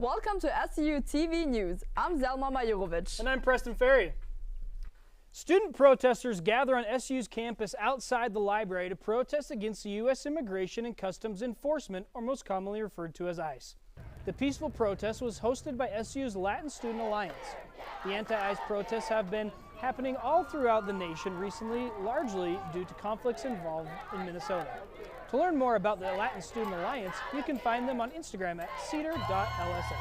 Welcome to SUTV News. I'm Zelma Majurovic. And I'm Preston Ferry. Student protesters gather on SU's campus outside the library to protest against the U.S. Immigration and Customs Enforcement, or most commonly referred to as ICE. The peaceful protest was hosted by SU's Latin Student Alliance. The anti-ICE protests have been happening all throughout the nation recently, largely due to conflicts involved in Minnesota. To learn more about the Latin Student Alliance, you can find them on Instagram at cedar.lsa.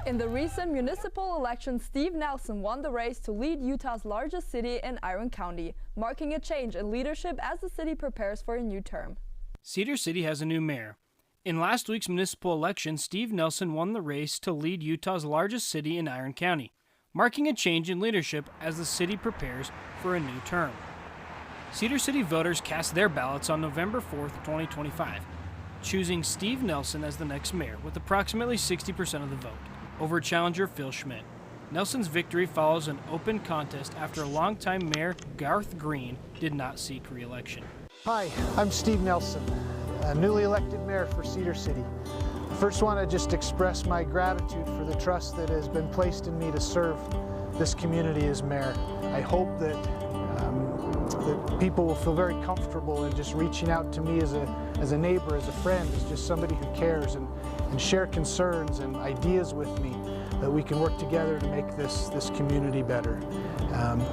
In the recent municipal election, Steve Nelson won the race to lead Utah's largest city in Iron County, marking a change in leadership as the city prepares for a new term. Cedar City has a new mayor. In last week's municipal election, Steve Nelson won the race to lead Utah's largest city in Iron County, marking a change in leadership as the city prepares for a new term. Cedar City voters cast their ballots on November 4th, 2025, choosing Steve Nelson as the next mayor with approximately 60% of the vote, over challenger Phil Schmidt. Nelson's victory follows an open contest after longtime Mayor Garth Green did not seek re-election. Hi, I'm Steve Nelson, newly elected mayor for Cedar City. I first want to just express my gratitude for the trust that has been placed in me to serve this community as mayor. I hope that people will feel very comfortable in just reaching out to me as a neighbor, as a friend, as just somebody who cares and share concerns and ideas with me, that we can work together to make this community better.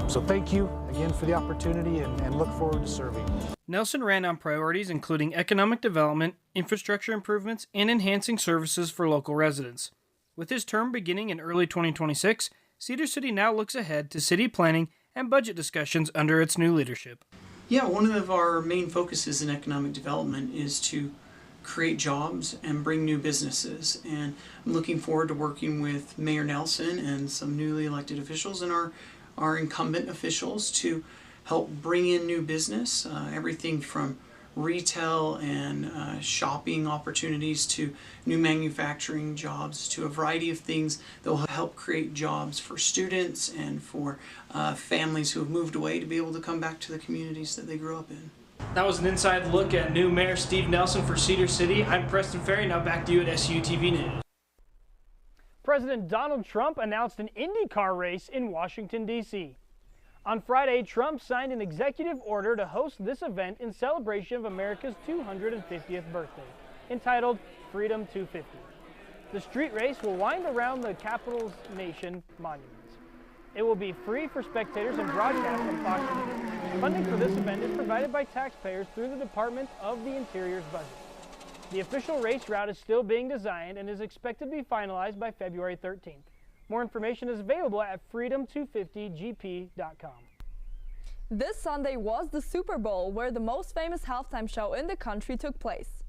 So thank you again for the opportunity and look forward to serving. Nelson ran on priorities including economic development, infrastructure improvements, and enhancing services for local residents. With his term beginning in early 2026, Cedar City now looks ahead to city planning and budget discussions under its new leadership. Yeah, one of our main focuses in economic development is to create jobs and bring new businesses. And I'm looking forward to working with Mayor Nelson and some newly elected officials and our incumbent officials to help bring in new business, everything from retail and shopping opportunities to new manufacturing jobs to a variety of things that will help create jobs for students and for families who have moved away to be able to come back to the communities that they grew up in. That was an inside look at new Mayor Steve Nelson for Cedar City. I'm Preston Ferry, now back to you at SUTV News. President Donald Trump announced an IndyCar race in Washington, D.C. On Friday, Trump signed an executive order to host this event in celebration of America's 250th birthday, entitled Freedom 250. The street race will wind around the capital's nation monuments. It will be free for spectators and broadcast on Fox News. Funding for this event is provided by taxpayers through the Department of the Interior's budget. The official race route is still being designed and is expected to be finalized by February 13th. More information is available at freedom250gp.com. This Sunday was the Super Bowl, where the most famous halftime show in the country took place.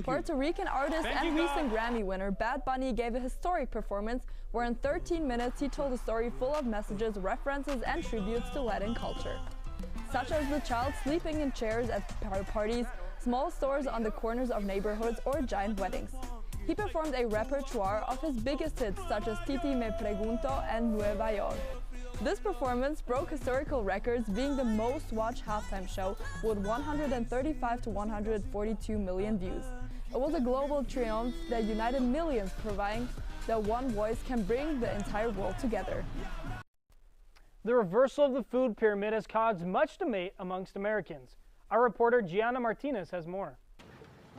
Puerto Rican artist and recent Grammy winner Bad Bunny gave a historic performance where in 13 minutes he told a story full of messages, references and tributes to Latin culture, such as the child sleeping in chairs at parties, small stores on the corners of neighborhoods, or giant weddings. He performed a repertoire of his biggest hits such as Titi Me Pregunto and Nueva York. This performance broke historical records, being the most watched halftime show with 135 to 142 million views. It was a global triumph that united millions, proving that one voice can bring the entire world together. The reversal of the food pyramid has caused much debate amongst Americans. Our reporter Gianna Martinez has more.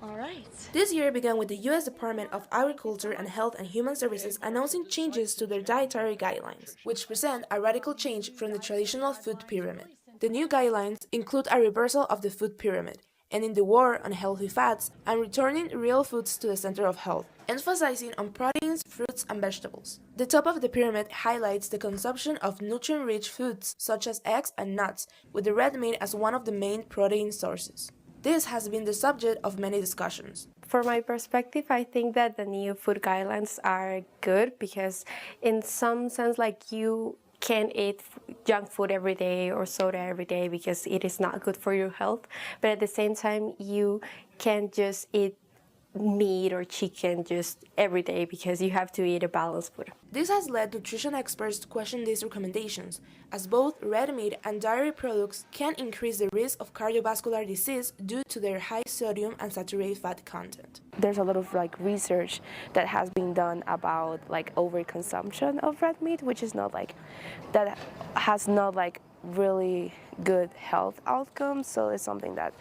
All right. This year began with the U.S. Department of Agriculture and Health and Human Services announcing changes to their dietary guidelines, which present a radical change from the traditional food pyramid. The new guidelines include a reversal of the food pyramid, ending the war on healthy fats and returning real foods to the center of health, emphasizing on proteins, fruits, and vegetables. The top of the pyramid highlights the consumption of nutrient-rich foods such as eggs and nuts, with the red meat as one of the main protein sources. This has been the subject of many discussions. For my perspective, I think that the new food guidelines are good because in some sense, like, you can't eat junk food every day or soda every day because it is not good for your health. But at the same time, you can't just eat meat or chicken just every day because you have to eat a balanced food. This has led nutrition experts to question these recommendations, as both red meat and dairy products can increase the risk of cardiovascular disease due to their high sodium and saturated fat content. There's a lot of research that has been done about overconsumption of red meat, which is not that has not really good health outcomes, so it's something that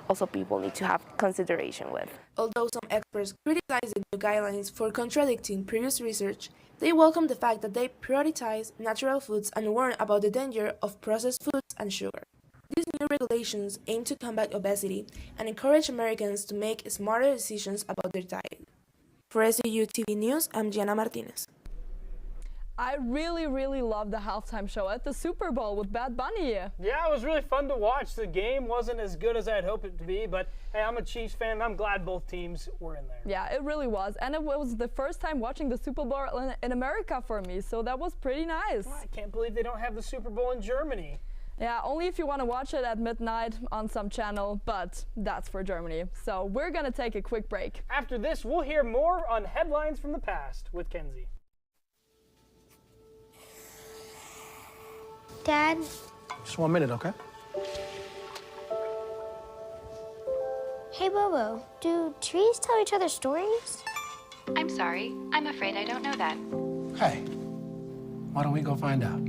also people need to have consideration with. Although some experts criticize the new guidelines for contradicting previous research, they welcome the fact that they prioritize natural foods and warn about the danger of processed foods and sugar. These new regulations aim to combat obesity and encourage Americans to make smarter decisions about their diet. For SUTV News, I'm Gianna Martinez. I really loved the halftime show at the Super Bowl with Bad Bunny. Yeah, it was really fun to watch. The game wasn't as good as I'd hoped it to be, but hey, I'm a Chiefs fan and I'm glad both teams were in there. Yeah, it really was. And it was the first time watching the Super Bowl in America for me, so that was pretty nice. Well, I can't believe they don't have the Super Bowl in Germany. Yeah, only if you want to watch it at midnight on some channel, but that's for Germany. So we're going to take a quick break. After this, we'll hear more on headlines from the past with Kenzie. Dad? Just 1 minute, okay? Hey, Bobo, do trees tell each other stories? I'm sorry. I'm afraid I don't know that. Hey, why don't we go find out?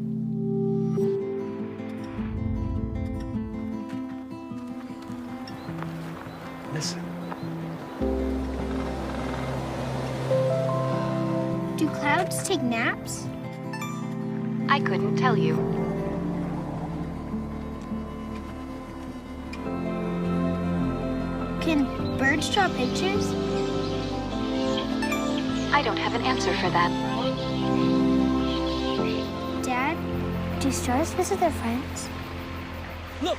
Listen. Do clouds take naps? I couldn't tell you. Can birds draw pictures? I don't have an answer for that. Dad, do stars visit their friends? Look!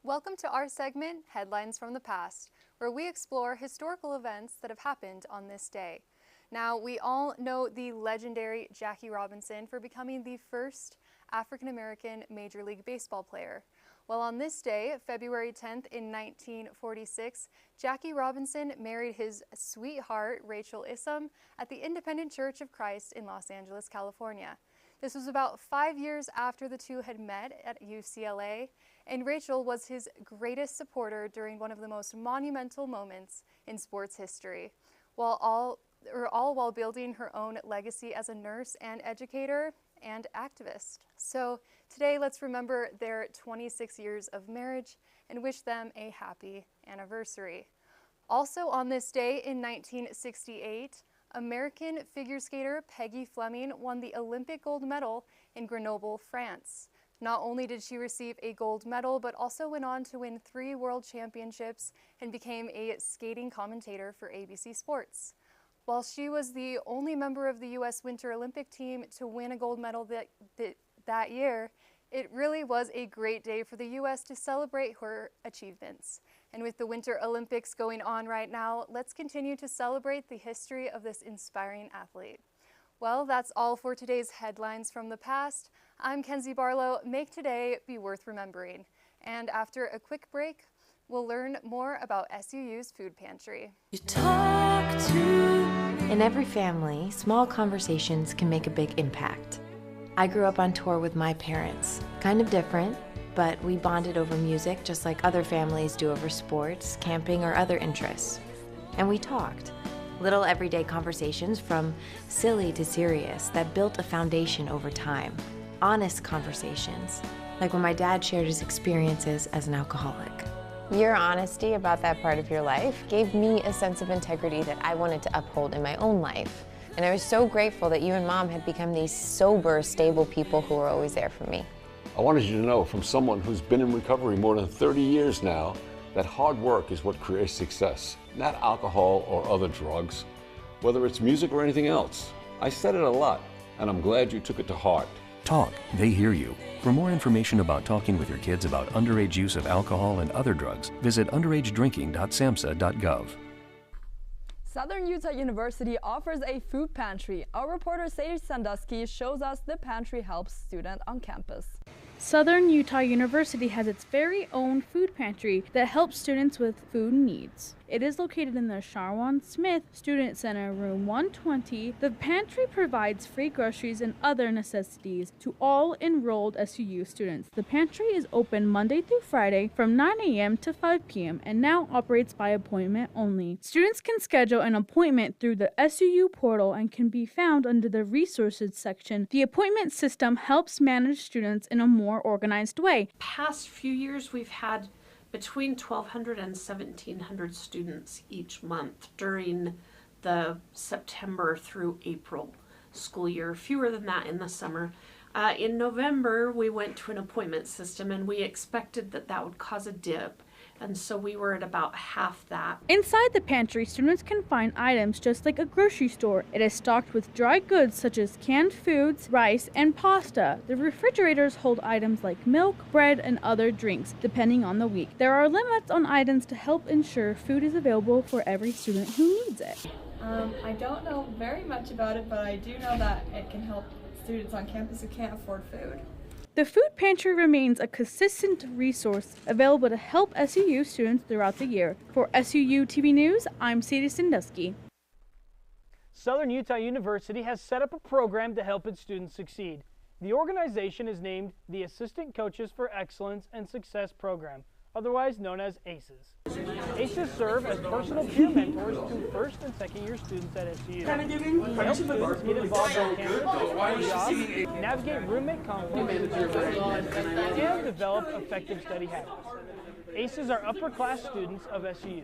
Welcome to our segment, Headlines from the Past, where we explore historical events that have happened on this day. Now, we all know the legendary Jackie Robinson for becoming the first African-American Major League Baseball player. Well, on this day, February 10th in 1946, Jackie Robinson married his sweetheart, Rachel Issam, at the Independent Church of Christ in Los Angeles, California. This was about 5 years after the two had met at UCLA, and Rachel was his greatest supporter during one of the most monumental moments in sports history, all while building her own legacy as a nurse and educator and activist. So today, let's remember their 26 years of marriage and wish them a happy anniversary. Also on this day in 1968, American figure skater Peggy Fleming won the Olympic gold medal in Grenoble, France. Not only did she receive a gold medal, but also went on to win 3 world championships and became a skating commentator for ABC Sports. While she was the only member of the U.S. Winter Olympic team to win a gold medal that year, it really was a great day for the U.S. to celebrate her achievements. And with the Winter Olympics going on right now, let's continue to celebrate the history of this inspiring athlete. Well, that's all for today's Headlines from the Past. I'm Kenzie Barlow. Make today be worth remembering. And after a quick break, we'll learn more about SUU's food pantry. In every family, small conversations can make a big impact. I grew up on tour with my parents. Kind of different, but we bonded over music just like other families do over sports, camping, or other interests. And we talked. Little everyday conversations from silly to serious that built a foundation over time. Honest conversations, like when my dad shared his experiences as an alcoholic. Your honesty about that part of your life gave me a sense of integrity that I wanted to uphold in my own life. And I was so grateful that you and Mom had become these sober, stable people who were always there for me. I wanted you to know from someone who's been in recovery more than 30 years now that hard work is what creates success, not alcohol or other drugs, whether it's music or anything else. I said it a lot, and I'm glad you took it to heart. Talk, they hear you. For more information about talking with your kids about underage use of alcohol and other drugs, visit underagedrinking.samhsa.gov. Southern Utah University offers a food pantry. Our reporter Cedar City shows us the pantry helps students on campus. Southern Utah University has its very own food pantry that helps students with food needs. It is located in the Sharwan Smith Student Center, room 120. The pantry provides free groceries and other necessities to all enrolled SUU students. The pantry is open Monday through Friday from 9 a.m. to 5 p.m. and now operates by appointment only. Students can schedule an appointment through the SUU portal and can be found under the resources section. The appointment system helps manage students in a more organized way. Past few years we've had between 1,200 and 1,700 students each month during the September through April school year, fewer than that in the summer. In November, we went to an appointment system and we expected that would cause a dip. And so we were at about half that. Inside the pantry, students can find items just like a grocery store. It is stocked with dry goods such as canned foods, rice, and pasta. The refrigerators hold items like milk, bread, and other drinks, depending on the week. There are limits on items to help ensure food is available for every student who needs it. I don't know very much about it, but I do know that it can help students on campus who can't afford food. The food pantry remains a consistent resource available to help SUU students throughout the year. For SUTV News, I'm Cedar City. Southern Utah University has set up a program to help its students succeed. The organization is named the Assistant Coaches for Excellence and Success Program, otherwise known as ACES. ACES serve as personal peer mentors to first and second year students at SUU. They help students get involved on campus, jobs, navigate roommate conflicts, and develop effective study habits. ACES are upper-class students of SUU.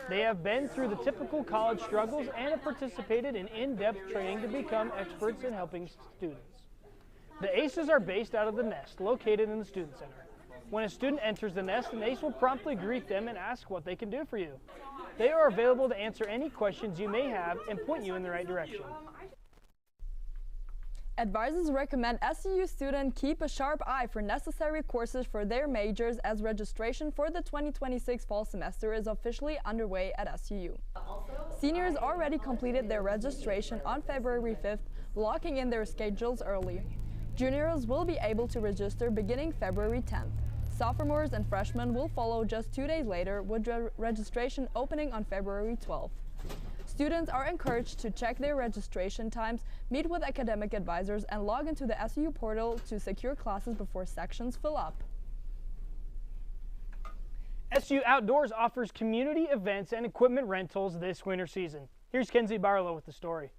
They have been through the typical college struggles and have participated in in-depth training to become experts in helping students. The ACES are based out of the Nest, located in the Student Center. When a student enters the Nest, an ACE will promptly greet them and ask what they can do for you. They are available to answer any questions you may have and point you in the right direction. Advisors recommend SUU students keep a sharp eye for necessary courses for their majors as registration for the 2026 fall semester is officially underway at SUU. Seniors already completed their registration on February 5th, locking in their schedules early. Juniors will be able to register beginning February 10th. Sophomores and freshmen will follow just 2 days later, with registration opening on February 12th. Students are encouraged to check their registration times, meet with academic advisors, and log into the SUU portal to secure classes before sections fill up. SUU Outdoors offers community events and equipment rentals this winter season. Here's Kenzie Barlow with the story.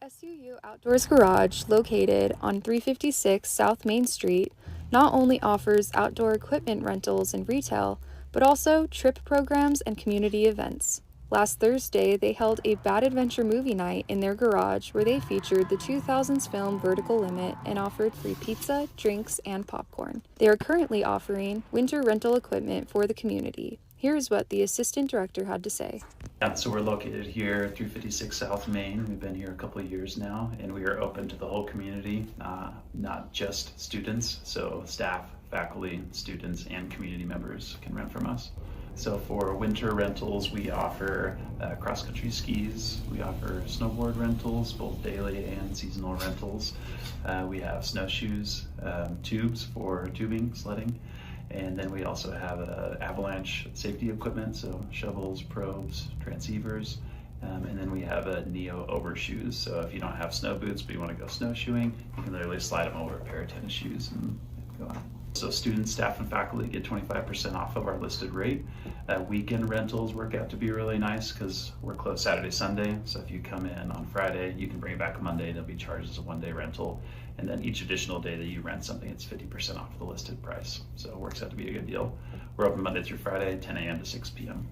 SUU Outdoors Garage, located on 356 South Main Street, not only offers outdoor equipment rentals and retail, but also trip programs and community events. Last Thursday, they held a Bad Adventure movie night in their garage where they featured the 2000s film Vertical Limit and offered free pizza, drinks, and popcorn. They are currently offering winter rental equipment for the community. Here's what the assistant director had to say. So we're located here, 356 South Main. We've been here a couple of years now, and we are open to the whole community, not just students. So staff, faculty, students, and community members can rent from us. So for winter rentals, we offer cross-country skis. We offer snowboard rentals, both daily and seasonal rentals. We have snowshoes, tubes for tubing, sledding. And then we also have avalanche safety equipment, so shovels, probes, transceivers. And then we have Neo overshoes. So if you don't have snow boots but you want to go snowshoeing, you can literally slide them over a pair of tennis shoes and go on. So students, staff, and faculty get 25% off of our listed rate. Weekend rentals work out to be really nice because we're closed Saturday, Sunday. So if you come in on Friday, you can bring it back Monday. They'll be charged as a one-day rental. And then each additional day that you rent something, it's 50% off the listed price. So it works out to be a good deal. We're open Monday through Friday, 10 a.m. to 6 p.m.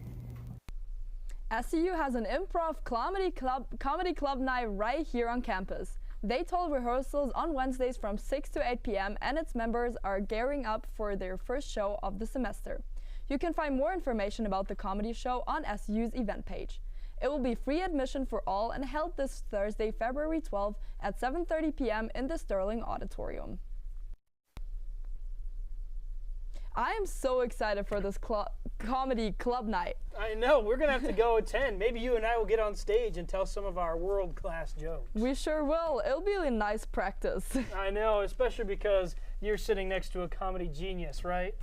SUU has an improv comedy club night right here on campus. They told rehearsals on Wednesdays from 6 to 8 p.m. and its members are gearing up for their first show of the semester. You can find more information about the comedy show on SUU's event page. It will be free admission for all and held this Thursday, February 12th at 7:30 p.m. in the Sterling Auditorium. I am so excited for this comedy club night. I know, we're going to have to go attend. Maybe you and I will get on stage and tell some of our world-class jokes. We sure will. It'll be a nice practice. I know, especially because you're sitting next to a comedy genius, right?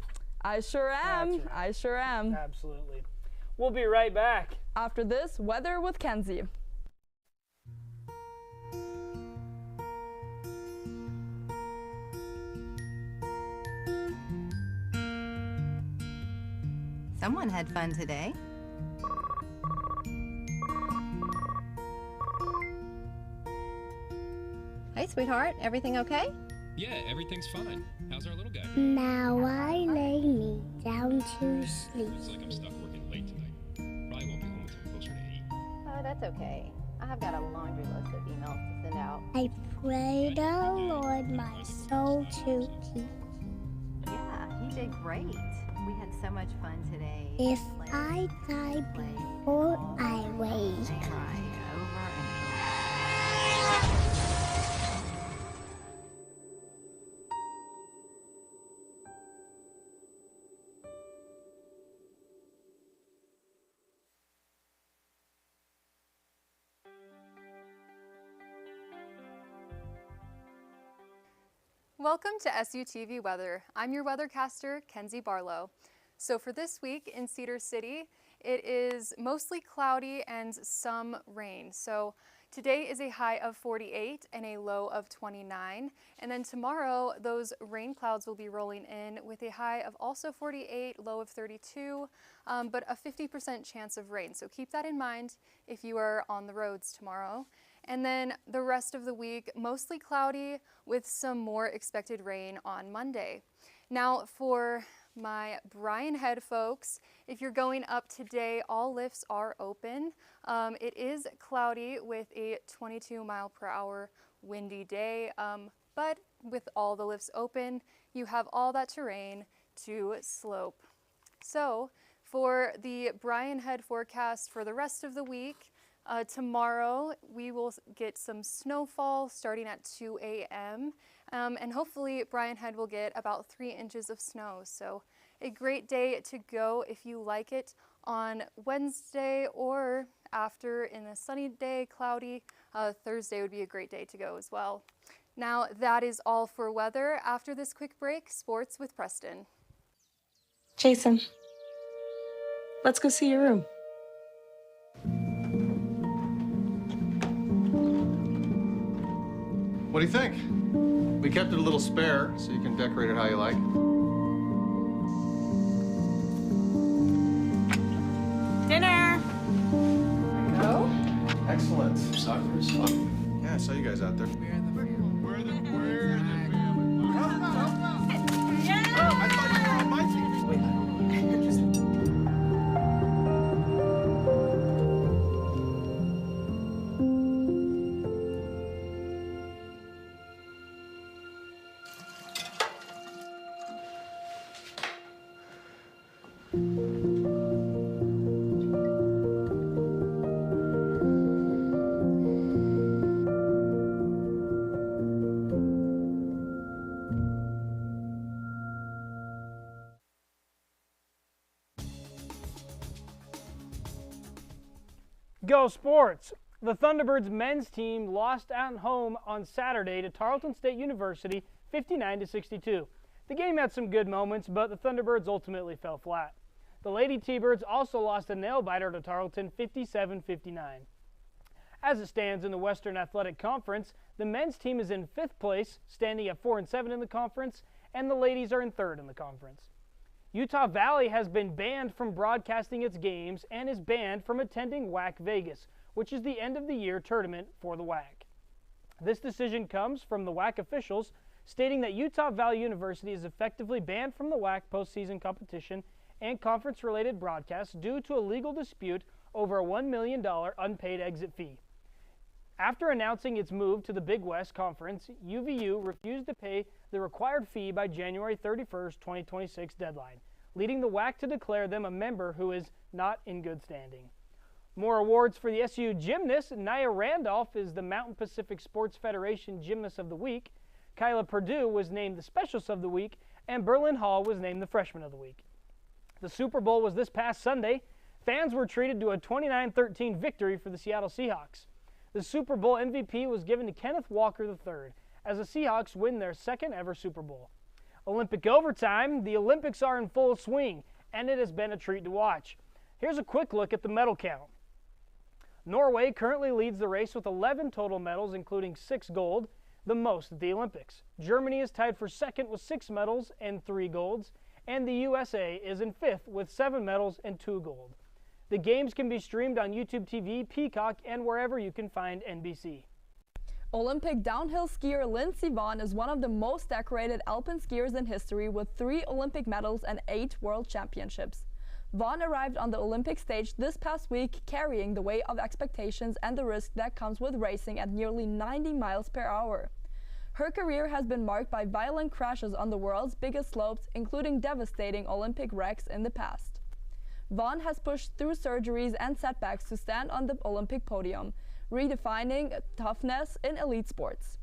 I sure am. Right. I sure am. Absolutely. We'll be right back. After this, weather with Kenzie. Someone had fun today. Hey, sweetheart, everything okay? Yeah, everything's fine. How's our little guy? Now I lay me down to sleep. Looks like I'm stuck working late tonight. Probably won't be home until closer to 8. Oh, that's okay. I've got a laundry list of emails to send out. I pray the Lord my soul to keep. Yeah, he did great. We had so much fun today. If I die before I wake, Try over and Welcome to SUTV Weather. I'm your weathercaster, Kenzie Barlow. So for this week in Cedar City, it is mostly cloudy and some rain. So today is a high of 48 and a low of 29. And then tomorrow, those rain clouds will be rolling in with a high of also 48, low of 32, but a 50% chance of rain. So keep that in mind if you are on the roads tomorrow. And then the rest of the week, mostly cloudy with some more expected rain on Monday. Now for my Bryan Head folks, if you're going up today, all lifts are open. It is cloudy with a 22-mile-per-hour windy day, but with all the lifts open, you have all that terrain to slope. So for the Bryan Head forecast for the rest of the week, tomorrow we will get some snowfall starting at 2 a.m. And hopefully Bryan Head will get about 3 inches of snow. So a great day to go if you like it on Wednesday or after in a sunny day, cloudy. Thursday would be a great day to go as well. Now that is all for weather. After this quick break, sports with Preston. Jason, let's go see your room. What do you think? We kept it a little spare, so you can decorate it how you like. Dinner! Go. Excellent. Yeah, I saw you guys out there. We're the family. Yeah! Oh, I thought you were on my team. Go Sports! The Thunderbirds men's team lost at home on Saturday to Tarleton State University 59-62. The game had some good moments, but the Thunderbirds ultimately fell flat. The Lady T-Birds also lost a nail-biter to Tarleton 57-59. As it stands in the Western Athletic Conference, the men's team is in 5th place, standing at 4-7 in the conference, and the ladies are in 3rd in the conference. Utah Valley has been banned from broadcasting its games and is banned from attending WAC Vegas, which is the end-of-the-year tournament for the WAC. This decision comes from the WAC officials stating that Utah Valley University is effectively banned from the WAC postseason competition and conference-related broadcasts due to a legal dispute over a $1 million unpaid exit fee. After announcing its move to the Big West Conference, UVU refused to pay the required fee by January 31st, 2026 deadline, leading the WAC to declare them a member who is not in good standing. More awards for the SU gymnast. Nia Randolph is the Mountain Pacific Sports Federation Gymnast of the Week. Kyla Perdue was named the Specialist of the Week and Berlin Hall was named the Freshman of the Week. The Super Bowl was this past Sunday. Fans were treated to a 29-13 victory for the Seattle Seahawks. The Super Bowl MVP was given to Kenneth Walker III as the Seahawks win their second ever Super Bowl. Olympic overtime, the Olympics are in full swing, and it has been a treat to watch. Here's a quick look at the medal count. Norway currently leads the race with 11 total medals, including 6 gold, the most at the Olympics. Germany is tied for second with 6 medals and 3 golds, and the USA is in 5th with 7 medals and 2 gold. The games can be streamed on YouTube TV, Peacock, and wherever you can find NBC. Olympic downhill skier Lindsey Vonn is one of the most decorated alpine skiers in history with 3 Olympic medals and 8 world championships. Vonn arrived on the Olympic stage this past week carrying the weight of expectations and the risk that comes with racing at nearly 90 miles per hour. Her career has been marked by violent crashes on the world's biggest slopes, including devastating Olympic wrecks in the past. Vonn has pushed through surgeries and setbacks to stand on the Olympic podium, redefining toughness in elite sports.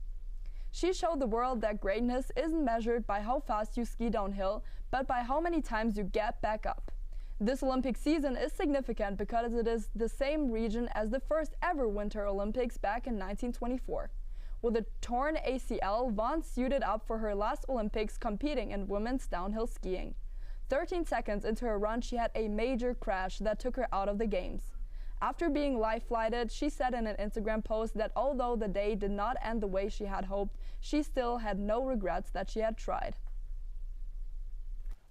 She showed the world that greatness isn't measured by how fast you ski downhill, but by how many times you get back up. This Olympic season is significant because it is the same region as the first ever Winter Olympics back in 1924. With a torn ACL, Vonn suited up for her last Olympics competing in women's downhill skiing. 13 seconds into her run, she had a major crash that took her out of the games. After being life-flighted, she said in an Instagram post that although the day did not end the way she had hoped, she still had no regrets that she had tried.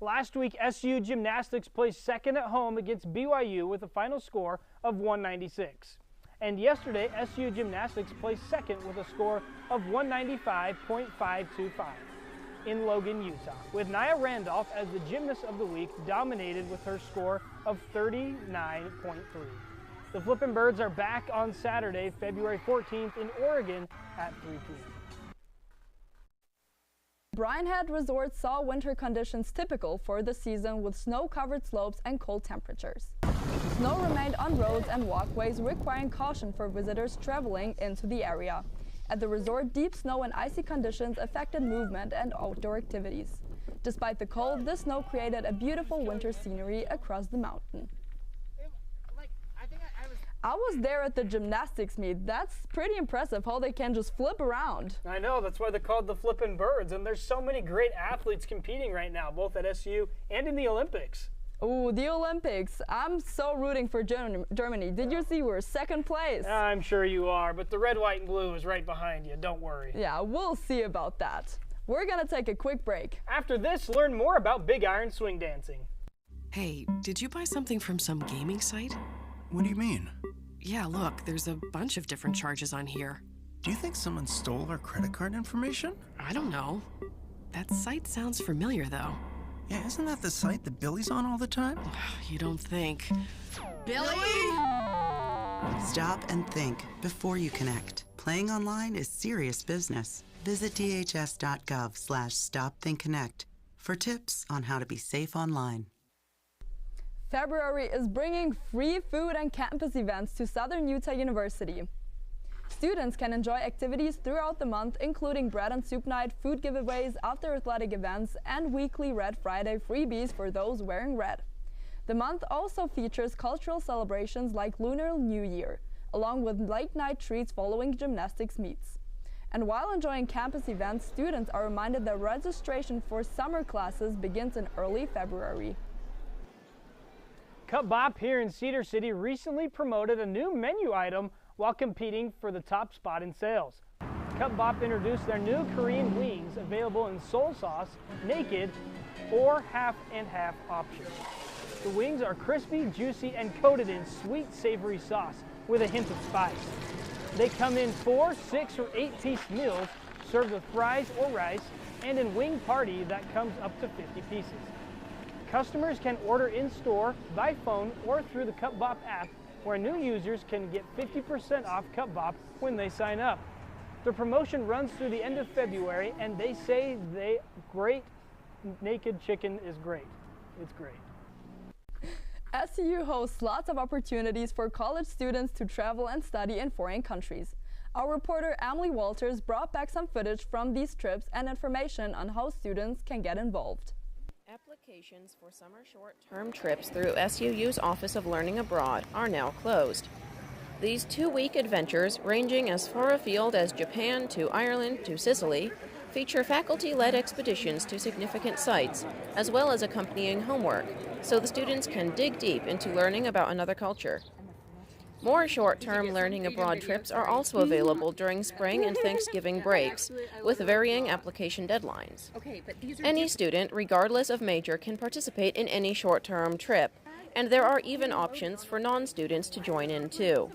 Last week, SU Gymnastics placed second at home against BYU with a final score of 196. And yesterday, SU Gymnastics placed second with a score of 195.525 in Logan, Utah, with Nia Randolph as the Gymnast of the Week, dominated with her score of 39.3. The Flippin' Birds are back on Saturday, February 14th in Oregon at 3 p.m. Brian Head Resort saw winter conditions typical for the season with snow-covered slopes and cold temperatures. Snow remained on roads and walkways, requiring caution for visitors traveling into the area. At the resort, deep snow and icy conditions affected movement and outdoor activities. Despite the cold, the snow created a beautiful winter scenery across the mountain. I was there at the gymnastics meet. That's pretty impressive how they can just flip around. I know, that's why they're called the Flippin' Birds, and there's so many great athletes competing right now, both at SU and in the Olympics. Oh, the Olympics. I'm so rooting for Germany. Did you see we're second place? I'm sure you are, but the red, white, and blue is right behind you. Don't worry. Yeah, we'll see about that. We're gonna take a quick break. After this, learn more about Big Iron swing dancing. Hey, did you buy something from some gaming site? What do you mean? Yeah, look, there's a bunch of different charges on here. Do you think someone stole our credit card information? I don't know. That site sounds familiar, though. Yeah, isn't that the site that Billy's on all the time? You don't think. Billy! Stop and think before you connect. Playing online is serious business. Visit dhs.gov/stopthinkconnect for tips on how to be safe online. February is bringing free food and campus events to Southern Utah University. Students can enjoy activities throughout the month, including bread and soup night, food giveaways, after athletic events, and weekly Red Friday freebies for those wearing red. The month also features cultural celebrations like Lunar New Year, along with late-night treats following gymnastics meets. And while enjoying campus events, students are reminded that registration for summer classes begins in early February. Cup Bop here in Cedar City recently promoted a new menu item while competing for the top spot in sales. Cup Bop introduced their new Korean wings available in soy sauce, naked, or half and half options. The wings are crispy, juicy, and coated in sweet, savory sauce with a hint of spice. They come in 4, 6, or 8-piece meals served with fries or rice, and in Wing Party that comes up to 50 pieces. Customers can order in-store, by phone, or through the Cup Bop app, where new users can get 50% off Cup Bop when they sign up. The promotion runs through the end of February, and they say great naked chicken is great. It's great. SU hosts lots of opportunities for college students to travel and study in foreign countries. Our reporter Emily Walters brought back some footage from these trips and information on how students can get involved. Applications for summer short-term trips through SUU's Office of Learning Abroad are now closed. These 2-week adventures, ranging as far afield as Japan to Ireland to Sicily, feature faculty-led expeditions to significant sites, as well as accompanying homework, so the students can dig deep into learning about another culture. More short-term learning abroad trips are also available during spring and Thanksgiving breaks, with varying application deadlines. Any student, regardless of major, can participate in any short-term trip, and there are even options for non-students to join in too.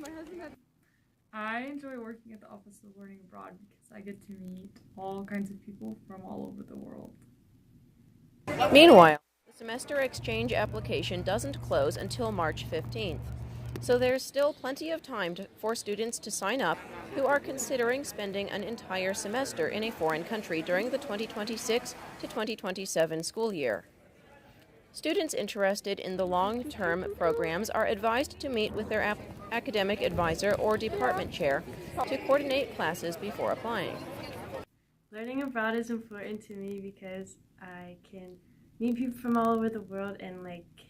I enjoy working at the Office of Learning Abroad because I get to meet all kinds of people from all over the world. Meanwhile, the semester exchange application doesn't close until March 15th. So there's still plenty of time for students to sign up who are considering spending an entire semester in a foreign country during the 2026 to 2027 school year. Students interested in the long-term programs are advised to meet with their academic advisor or department chair to coordinate classes before applying. Learning abroad is important to me because I can meet people from all over the world and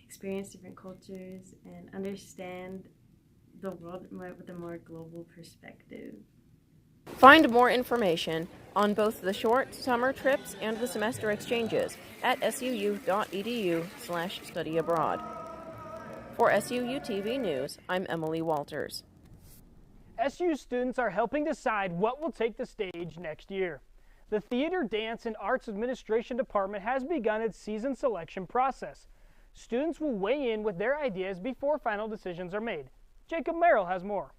experience different cultures and understand the world with a more global perspective. Find more information on both the short summer trips and the semester exchanges at suu.edu/studyabroad. For SUTV News, I'm Emily Walters. SU students are helping decide what will take the stage next year. The Theater, Dance, and Arts Administration Department has begun its season selection process. Students will weigh in with their ideas before final decisions are made. Jacob Merrill has more.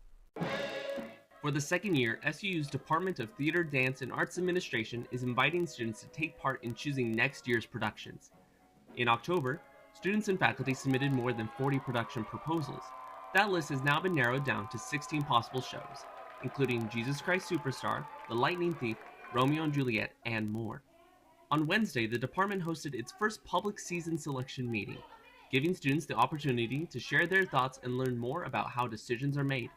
For the second year, SUU's Department of Theater, Dance, and Arts Administration is inviting students to take part in choosing next year's productions. In October, students and faculty submitted more than 40 production proposals. That list has now been narrowed down to 16 possible shows, including Jesus Christ Superstar, The Lightning Thief, Romeo and Juliet, and more. On Wednesday, the department hosted its first public season selection meeting, giving students the opportunity to share their thoughts and learn more about how decisions are made.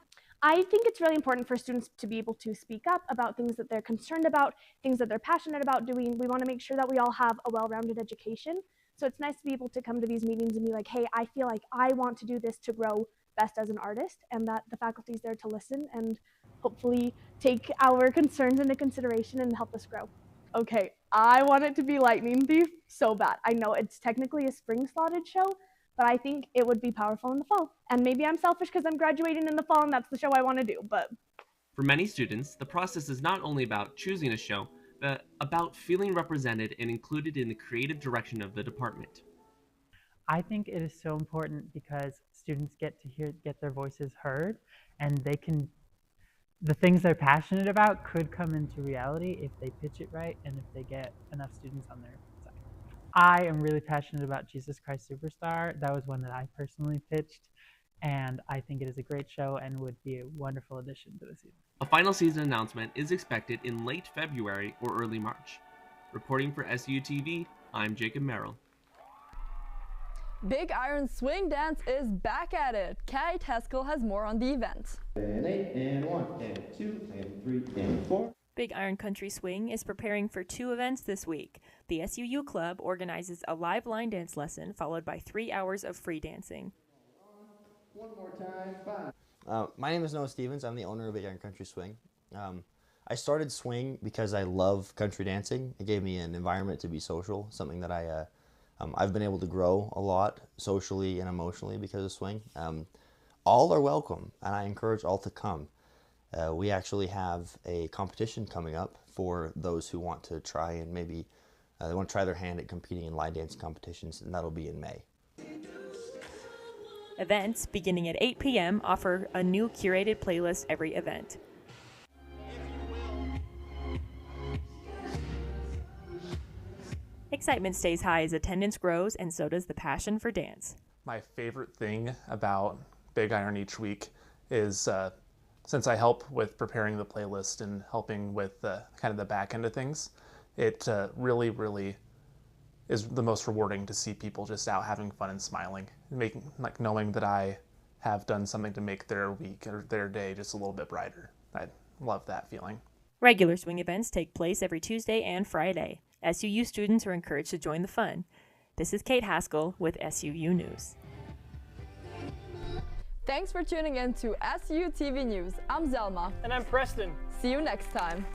I think it's really important for students to be able to speak up about things that they're concerned about, things that they're passionate about doing. We want to make sure that we all have a well-rounded education. So it's nice to be able to come to these meetings and be like, hey, I feel like I want to do this to grow best as an artist, and that the faculty is there to listen and hopefully take our concerns into consideration and help us grow. Okay, I want it to be Lightning Thief so bad. I know it's technically a spring slotted show, but I think it would be powerful in the fall. And maybe I'm selfish because I'm graduating in the fall and that's the show I want to do, but... For many students, the process is not only about choosing a show, but about feeling represented and included in the creative direction of the department. I think it is so important because students get their voices heard, and the things they're passionate about could come into reality if they pitch it right and if they get enough students on their side. I am really passionate about Jesus Christ Superstar. That was one that I personally pitched, and I think it is a great show and would be a wonderful addition to the season. A final season announcement is expected in late February or early March. Reporting for SUTV, I'm Jacob Merrill. Big Iron Swing Dance is back at it. Kate Haskell has more on the event. And 8 and 1 and 2 and 3 and 4. Big Iron Country Swing is preparing for 2 events this week. The SUU Club organizes a live line dance lesson followed by 3 hours of free dancing. One more time, 5. My name is Noah Stevens. I'm the owner of Big Iron Country Swing. I started swing because I love country dancing. It gave me an environment to be social, something that I've been able to grow a lot socially and emotionally because of swing. All are welcome, and I encourage all to come. We actually have a competition coming up for those who want to try and maybe they want to try their hand at competing in line dance competitions, and that'll be in May. Events beginning at 8 p.m. offer a new curated playlist every event. Excitement stays high as attendance grows, and so does the passion for dance. My favorite thing about Big Iron each week is since I help with preparing the playlist and helping with kind of the back end of things, it really, really is the most rewarding to see people just out having fun and smiling, knowing that I have done something to make their week or their day just a little bit brighter. love that feeling. Regular swing events take place every Tuesday and Friday. SUU students are encouraged to join the fun. This is Kate Haskell with SUU News. Thanks for tuning in to SUTV News. I'm Zelma. And I'm Preston. See you next time.